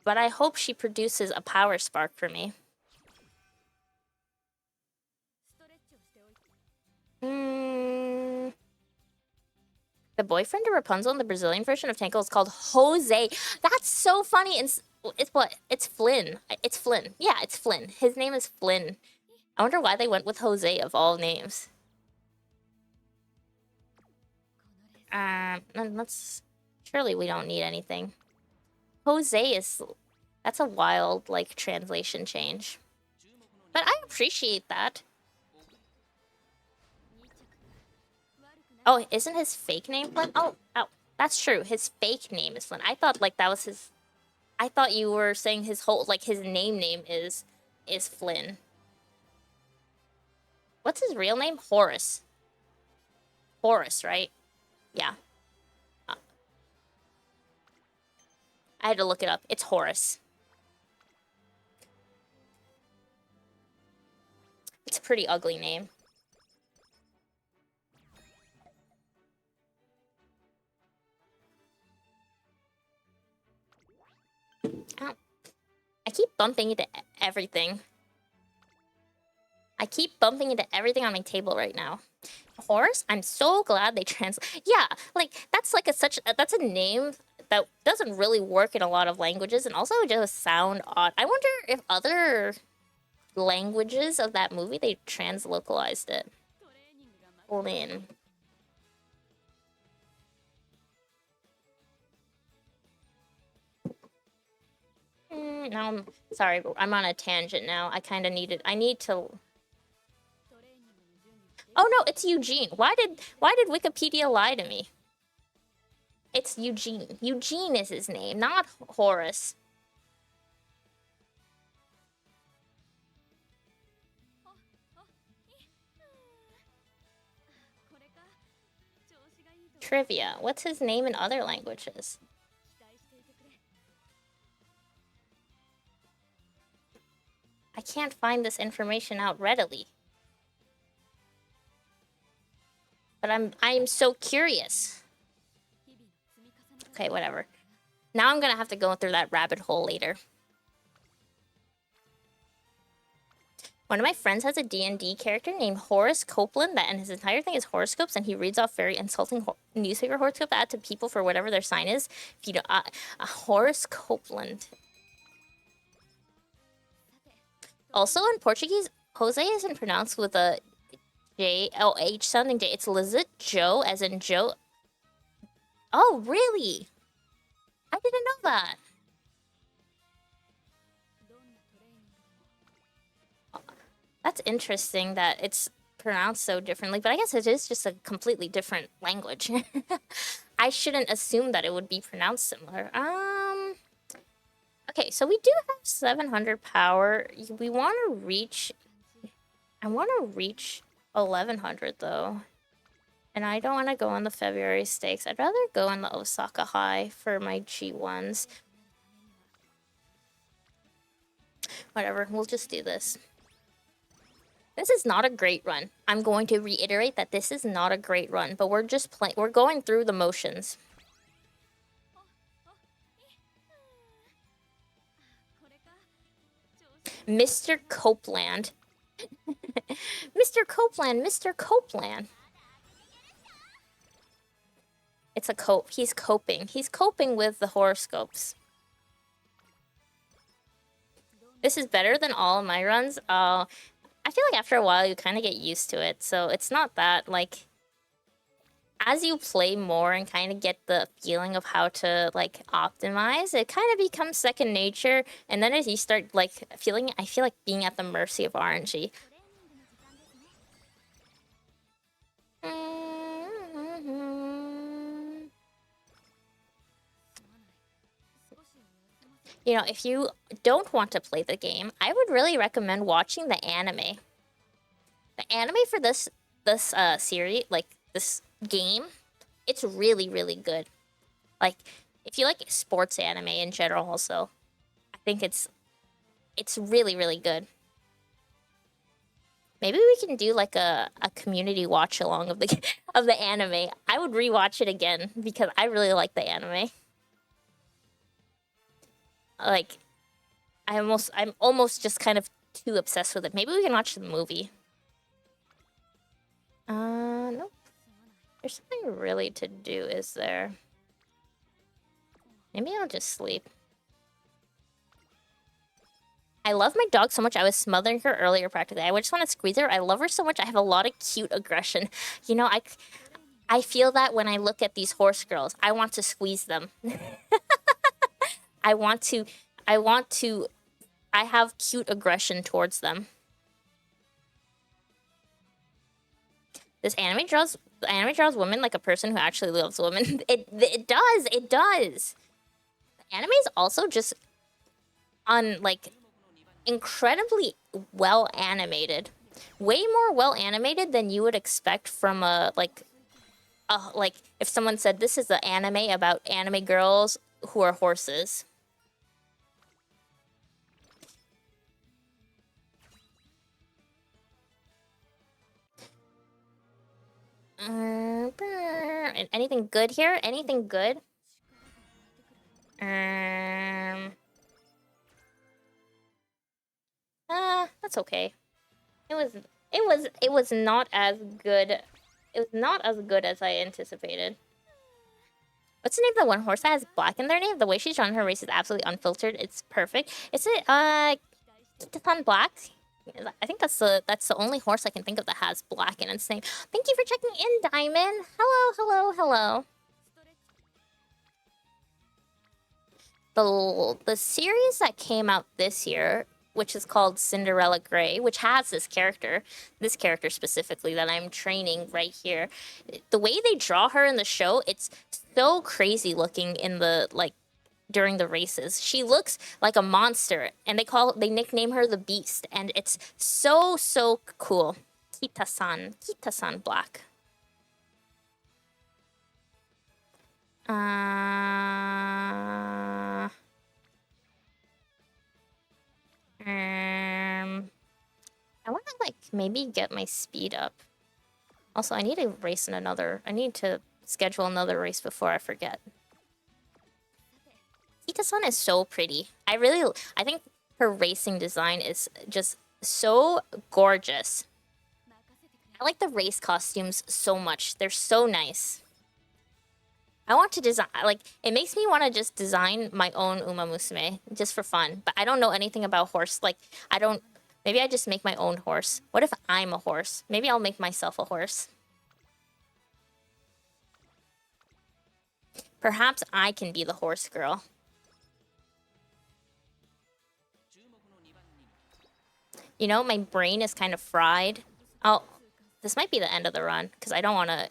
but I hope she produces a power spark for me. The boyfriend of Rapunzel in the Brazilian version of Tangle is called Jose. That's so funny. It's what? It's Flynn. It's Flynn. Yeah, it's Flynn. His name is Flynn. I wonder why they went with Jose of all names. Let's... Surely we don't need anything. Jose is... That's a wild, like, translation change. But I appreciate that. Oh, isn't his fake name Flynn? Oh, that's true. His fake name is Flynn. I thought, like, that was his... I thought you were saying his whole, like, his name is Flynn. What's his real name? Horace. Horace, right? Yeah. I had to look it up. It's Horace. It's a pretty ugly name. Ow. I keep bumping into everything. I keep bumping into everything on my table right now. Horse? I'm so glad they Yeah, like, that's like that's a name that doesn't really work in a lot of languages and also just sound odd. I wonder if other languages of that movie, they translocalized it. Lin. Now I'm sorry, but I'm on a tangent now. I need to... Oh no, it's Eugene. Why did Wikipedia lie to me? It's Eugene. Eugene is his name, not Horace. Trivia. What's his name in other languages? I can't find this information out readily. But I'm so curious. Okay, whatever. Now I'm gonna have to go through that rabbit hole later. One of my friends has a D&D character named Horace Copeland, and his entire thing is horoscopes, and he reads off very insulting newspaper horoscopes that to people for whatever their sign is. If you know, Horace Copeland. Also in Portuguese, Jose isn't pronounced with a J-O-H sounding J. It's legit Joe, as in Joe. Oh, really? I didn't know that. That's interesting that it's pronounced so differently, but I guess it is just a completely different language. I shouldn't assume that it would be pronounced similar. Okay, so we do have 700 power. We want to reach... I want to reach 1100, though. And I don't want to go on the February stakes. I'd rather go on the Osaka High for my G1s. Whatever, we'll just do this. This is not a great run. I'm going to reiterate that this is not a great run, but we're just playing. We're going through the motions. Mr. Copeland. Mr. Copeland, Mr. Copeland. It's a cope. He's coping. He's coping with the horoscopes. This is better than all of my runs. I feel like after a while you kind of get used to it, so it's not that, like... As you play more and kind of get the feeling of how to, like, optimize, it kind of becomes second nature, and then as you start, like, feeling... I feel like being at the mercy of RNG. You know, if you don't want to play the game, I would really recommend watching the anime. The anime for this series, like, this game, it's really, really good. Like, if you like sports anime in general also, I think it's really, really good. Maybe we can do, like, a community watch-along of the of the anime. I would rewatch it again, because I really like the anime. Like, I'm almost just kind of too obsessed with it. Maybe we can watch the movie. Nope. There's something really to do, is there? Maybe I'll just sleep. I love my dog so much. I was smothering her earlier practically. I just want to squeeze her. I love her so much. I have a lot of cute aggression. You know, I feel that when I look at these horse girls. I want to squeeze them. I have cute aggression towards them. The anime draws women like a person who actually loves women. It does. The anime is also just like incredibly well animated. Way more well animated than you would expect from like if someone said this is an anime about anime girls who are horses. Anything good here? Anything good? That's okay. It was not as good. It was not as good as I anticipated. What's the name of the one horse that has black in their name? The way she's drawn her race is absolutely unfiltered. It's perfect. Is it Kitasan Black? I think that's the only horse I can think of that has black in its name. Thank you for checking in, Diamond. Hello. The series that came out this year, which is called Cinderella Grey, which has this character specifically that I'm training right here. The way they draw her in the show, it's so crazy looking in the, like, during the races. She looks like a monster, and they nickname her the Beast, and it's so cool. Kitasan Black. I want to, like, maybe get my speed up. Also, I need to schedule another race before I forget. Kitasan is so pretty. I think her racing design is just so gorgeous. I like the race costumes so much. They're so nice. I want to design, like, it makes me want to just design my own Uma Musume, just for fun. But I don't know anything about horse. Like, maybe I just make my own horse. What if I'm a horse? Maybe I'll make myself a horse. Perhaps I can be the horse girl. You know, my brain is kind of fried. Oh, This might be the end of the run, because I don't want to...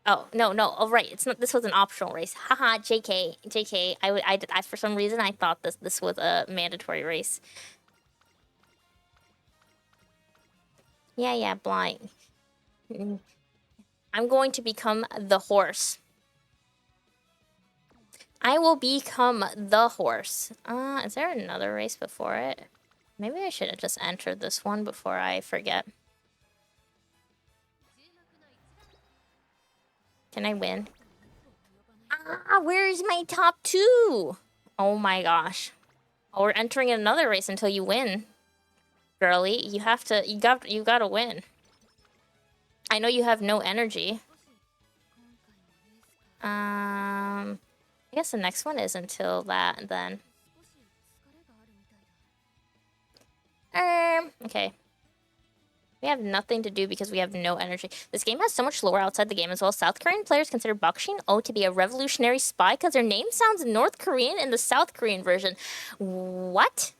Oh, no. Oh, right. It's not. This was an optional race. Haha, JK. I for some reason, I thought this was a mandatory race. Yeah, blind. I'm going to become the horse. I will become the horse. Is there another race before it? Maybe I should have just entered this one before I forget. Can I win? Where's my top 2? Oh my gosh. Oh, we're entering another race until you win. Girly, you gotta win. I know you have no energy. I guess the next one is until that, then. Okay. We have nothing to do because we have no energy. This game has so much lore outside the game as well. South Korean players consider Bakshin Oh to be a revolutionary spy because their name sounds North Korean in the South Korean version. What?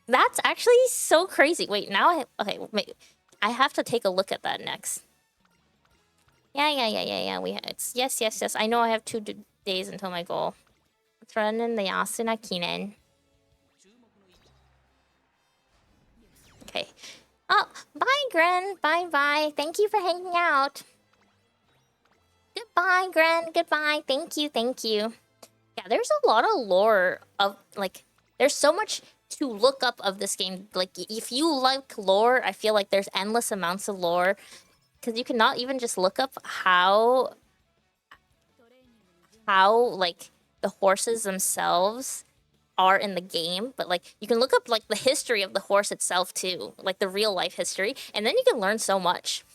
That's actually so crazy. Wait, now I have to take a look at that next. Yeah. Yes. I know I have 2 days until my goal. Let's run in the Yasuna Kinen. Okay. Oh, bye, Gren. Bye. Thank you for hanging out. Goodbye, Gren. Goodbye. Thank you. Yeah, there's a lot of lore of, like, there's so much to look up of this game. Like, if you like lore, I feel like there's endless amounts of lore. Because you cannot even just look up how, like, the horses themselves are in the game, but like you can look up like the history of the horse itself too, like the real life history, and then you can learn so much.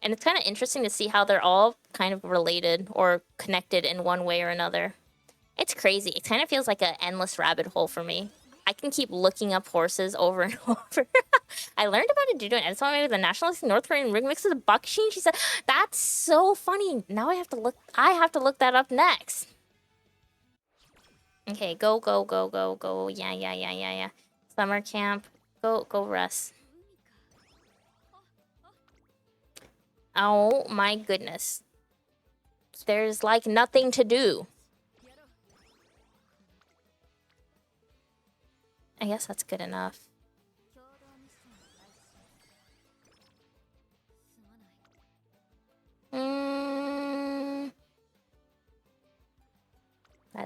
And it's kind of interesting to see how they're all kind of related or connected in one way or another. It's crazy. It kind of feels like an endless rabbit hole for me. I can keep looking up horses over and over. I learned about it doing it. It's maybe the nationalistic North Korean ring mix of the Bakshin. She said, "That's so funny." Now I have to look that up next. Okay, go. Yeah. Summer camp. Go rest. Oh my goodness. There's like nothing to do. I guess that's good enough.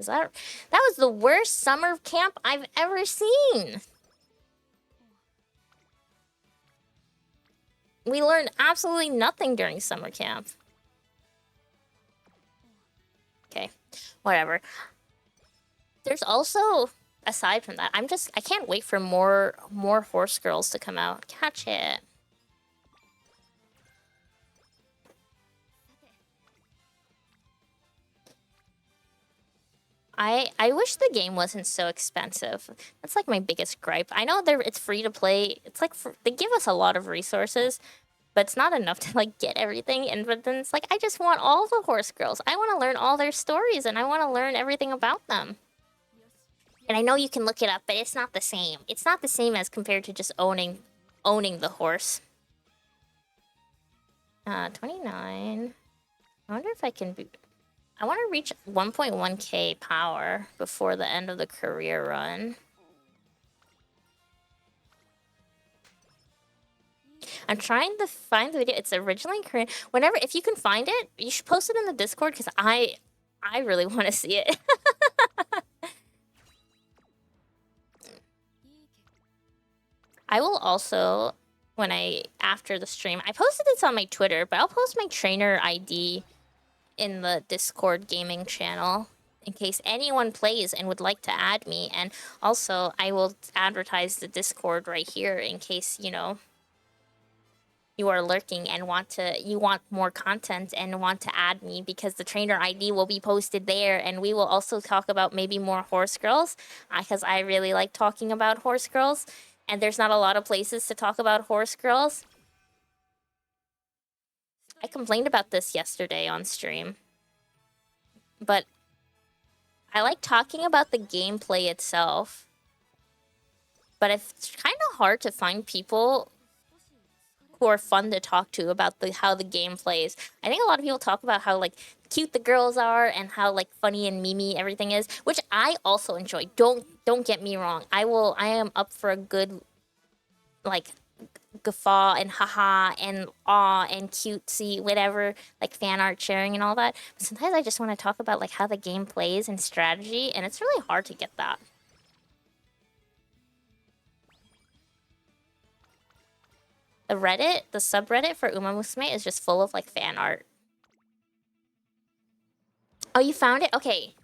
That was the worst summer camp I've ever seen. We learned absolutely nothing during summer camp. Okay, whatever. There's also, aside from that, I can't wait for more horse girls to come out. Catch it. I wish the game wasn't so expensive. That's like my biggest gripe. I know it's free to play. It's like they give us a lot of resources, but it's not enough to like get everything. But then it's like I just want all the horse girls. I want to learn all their stories and I want to learn everything about them. And I know you can look it up, but it's not the same. It's not the same as compared to just owning the horse. 29. I wonder if I can be... I want to reach 1.1k power before the end of the career run. I'm trying to find the video. It's originally in Korean. If you can find it, you should post it in the Discord because I really want to see it. I will also, after the stream, I posted this on my Twitter, but I'll post my trainer ID in the Discord gaming channel in case anyone plays and would like to add me. And also, I will advertise the Discord right here in case, you know, you are lurking and you want more content and want to add me, because the trainer ID will be posted there, and we will also talk about maybe more horse girls, because I really like talking about horse girls, and there's not a lot of places to talk about horse girls. I complained about this yesterday on stream, but I like talking about the gameplay itself, but it's kind of hard to find people who are fun to talk to about how the game plays. I think a lot of people talk about how like cute the girls are and how like funny and memey everything is, which I also enjoy. Don't get me wrong. I am up for a good like guffaw and haha and awe and cutesy whatever, like fan art sharing and all that. But sometimes I just want to talk about like how the game plays and strategy, and it's really hard to get that. The subreddit for musume is just full of like fan art. Oh, you found it? Okay.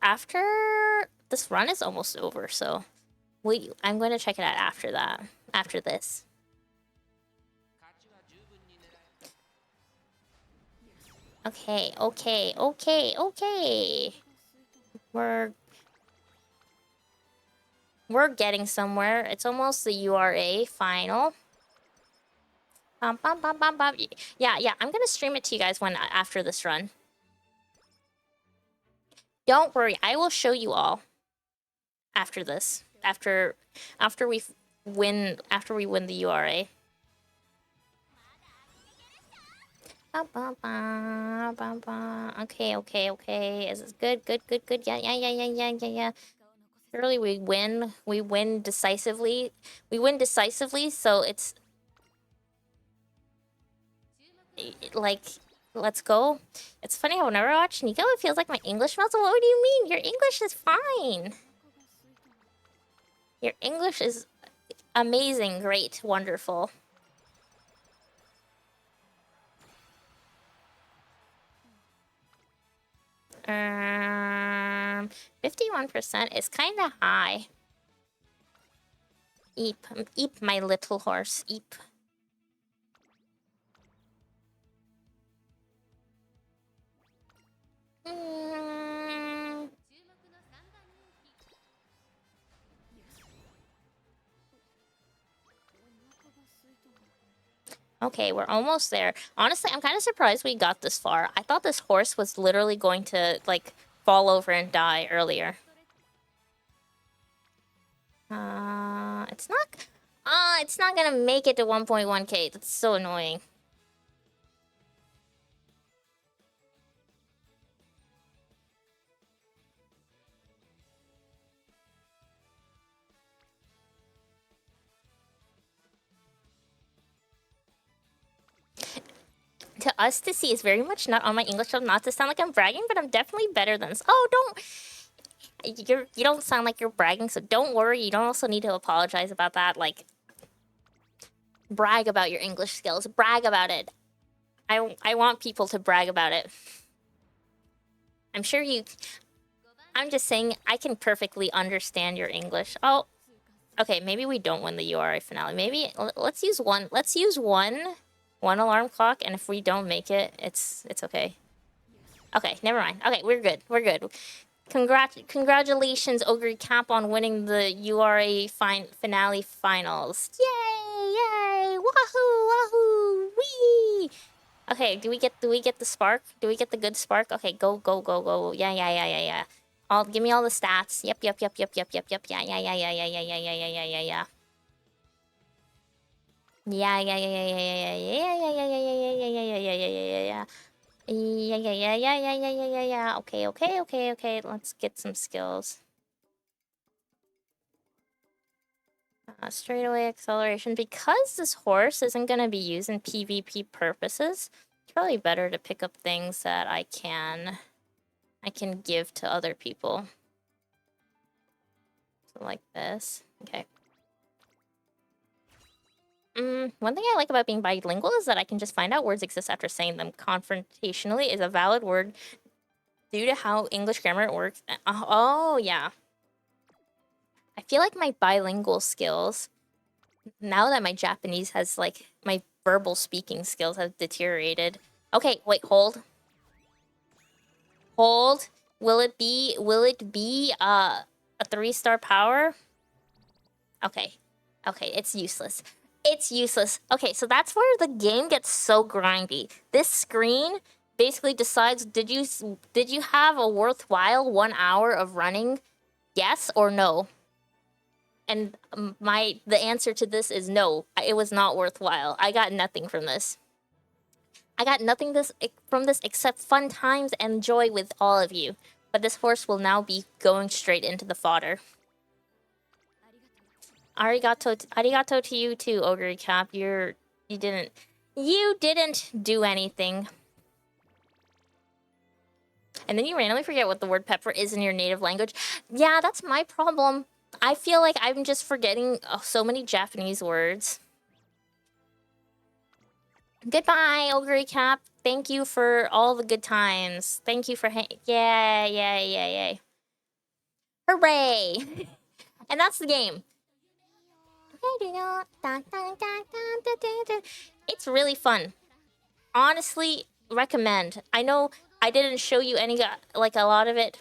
After this run is almost over, so I'm going to check it out after that. After this. Okay. We're getting somewhere. It's almost the URA final. Yeah, I'm gonna stream it to you guys after this run. Don't worry, I will show you all after this. After we win the URA. Okay. Is this good? Yeah. Surely we win. We win decisively. So it's like, let's go. It's funny how whenever I watch Nico, it feels like my English melts. What do you mean? Your English is fine. Your English is amazing, great, wonderful. Um, 51% is kind of high. Eep, my little horse, eep. Okay, we're almost there. Honestly, I'm kind of surprised we got this far. I thought this horse was literally going to, like, fall over and die earlier. It's not gonna make it to 1.1k. That's so annoying. To us to see is very much not on my English level, not to sound like I'm bragging, but I'm definitely better than this. Oh, you don't sound like you're bragging, so don't worry. You don't also need to apologize about that. Like, brag about your English skills. Brag about it. I want people to brag about it. I'm just saying I can perfectly understand your English. Oh, okay, maybe we don't win the URI finale. Maybe let's use one alarm clock, and if we don't make it, it's okay. Okay, never mind. Okay, we're good. Congratulations, Ogre Cap, on winning the URA finale finals. Yay! Wahoo! Wee! Okay, do we get the spark? Do we get the good spark? Okay, go. Yeah. Give me all the stats. Yep. Yeah. Yeah. Okay. Let's get some skills. Straightaway acceleration. Because this horse isn't gonna be used in PvP purposes, it's probably better to pick up things that I can give to other people. So like this. Okay. One thing I like about being bilingual is that I can just find out words exist after saying them. Confrontationally is a valid word due to how English grammar works. Oh, yeah. I feel like my bilingual skills, now that my Japanese has, like, my verbal speaking skills have deteriorated. Okay, wait, hold. Will it be a 3-star power? Okay, it's useless. Okay, so that's where the game gets so grindy. This screen basically decides, did you have a worthwhile 1 hour of running? Yes or no? And the answer to this is no. It was not worthwhile. I got nothing from this. I got nothing from this except fun times and joy with all of you. But this horse will now be going straight into the fodder. Arigato to you too, Ogre Cap. You didn't do anything. And then you randomly forget what the word pepper is in your native language. Yeah, that's my problem. I feel like I'm just forgetting so many Japanese words. Goodbye, Ogre Cap. Thank you for all the good times. Thank you for yay. Hooray! And that's the game. It's really fun. Honestly, recommend. I know I didn't show you any, like, a lot of it,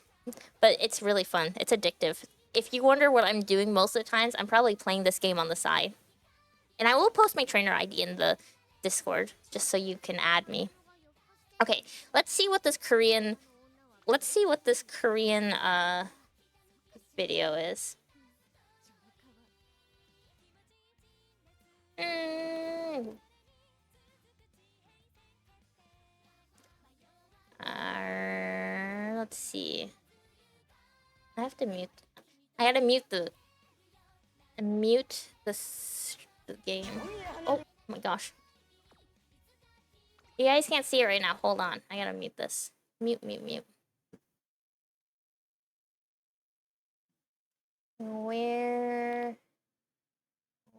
but it's really fun. It's addictive. If you wonder what I'm doing most of the times, I'm probably playing this game on the side. And I will post my trainer ID in the Discord, just so you can add me. Okay, let's see what this Korean video is. Let's see. I have to mute. I gotta mute the game. Oh my gosh. You guys can't see it right now. Hold on. I gotta mute this. Mute. Where?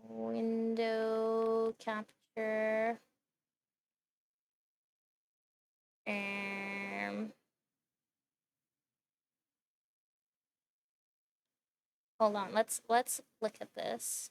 Window capture. Hold on. Let's look at this.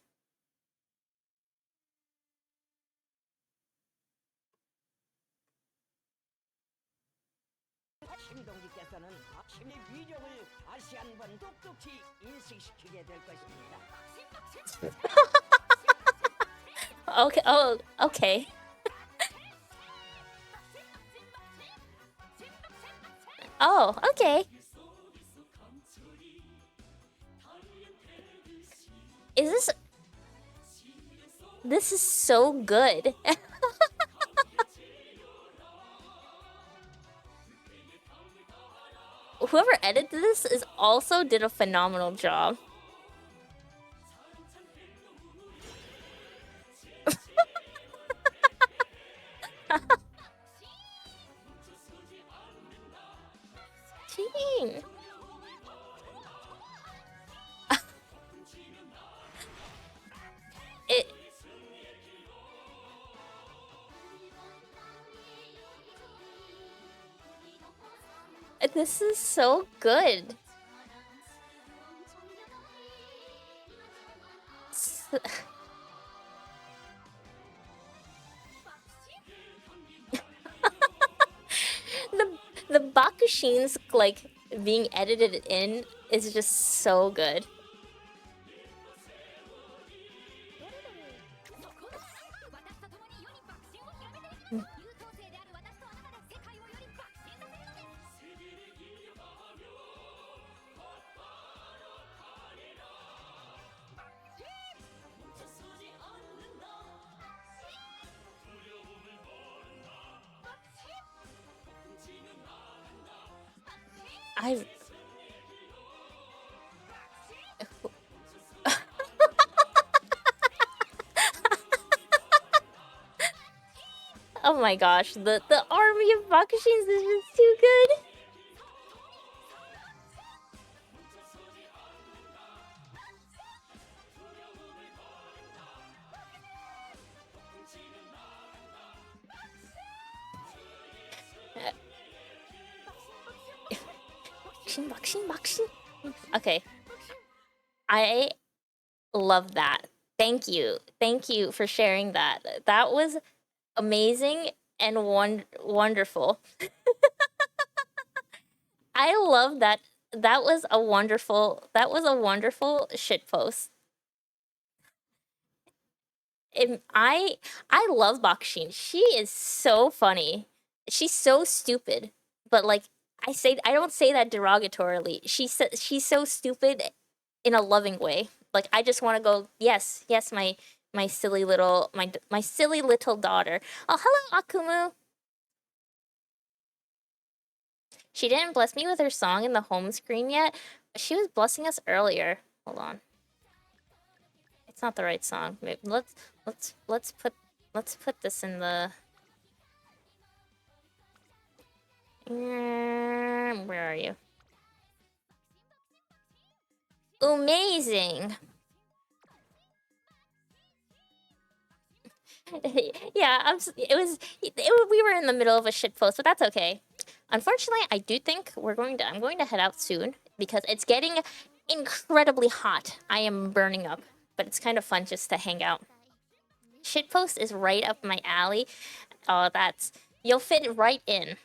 Okay. Oh, okay. Oh, okay. This is so good. Whoever edited this also did a phenomenal job. Team. This is so good. the bakushins, like, being edited in is just so good. Oh my gosh, the army of bakushins is just too good. Bakushin. Okay. I love that. Thank you for sharing that. That was amazing and wonderful. I love that. That was a wonderful shitpost. I love Bakushin. She is so funny. She's so stupid, but, like, I don't say that derogatorily. She's so stupid in a loving way. Like, I just want to go, yes, yes, my silly little my silly little daughter. Oh, hello, Akumu. She didn't bless me with her song in the home screen yet. She was blessing us earlier. Hold on. It's not the right song. Maybe let's put this in the. Where are you? Amazing. Yeah, we were in the middle of a shit post, but that's okay. Unfortunately, I'm going to head out soon because it's getting incredibly hot. I am burning up, but it's kind of fun just to hang out. Shitpost is right up my alley. Oh, you'll fit right in.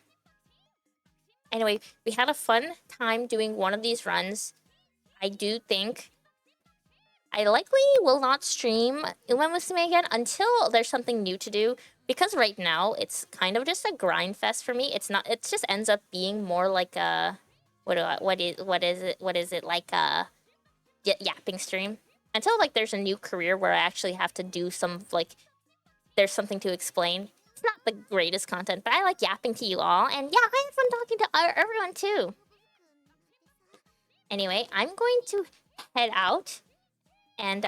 Anyway, we had a fun time doing one of these runs. I do think I likely will not stream Uma Musume again until there's something new to do. Because right now, it's kind of just a grind fest for me. It's not. It just ends up being more like a... What is it? Like a yapping stream. Until, like, there's a new career where I actually have to do some, like... There's something to explain. It's not the greatest content, but I like yapping to you all. And yeah, I have fun talking to everyone, too. Anyway, I'm going to head out. And,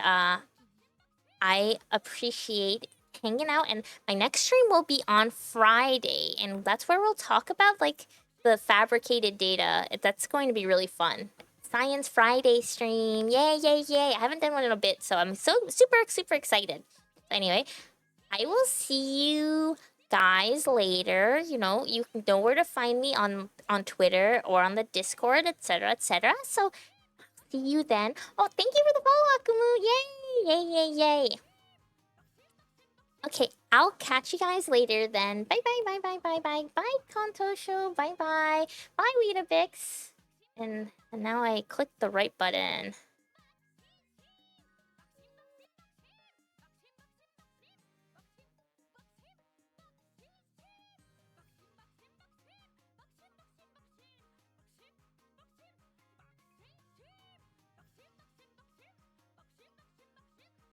I appreciate hanging out, and my next stream will be on Friday, and that's where we'll talk about, like, the fabricated data. That's going to be really fun. Science Friday stream. Yay, yay, yay. I haven't done one in a bit, so I'm so super excited. Anyway, I will see you guys later. You know where to find me on Twitter or on the Discord, etc., etc. So see you then. Oh, thank you for the follow, Akumu. Yay! Yay, yay, yay. Okay, I'll catch you guys later then. Bye, bye, bye, bye, bye, bye. Bye, Kontosho. Bye, bye. Bye, Weetabix. And now I clicked the right button.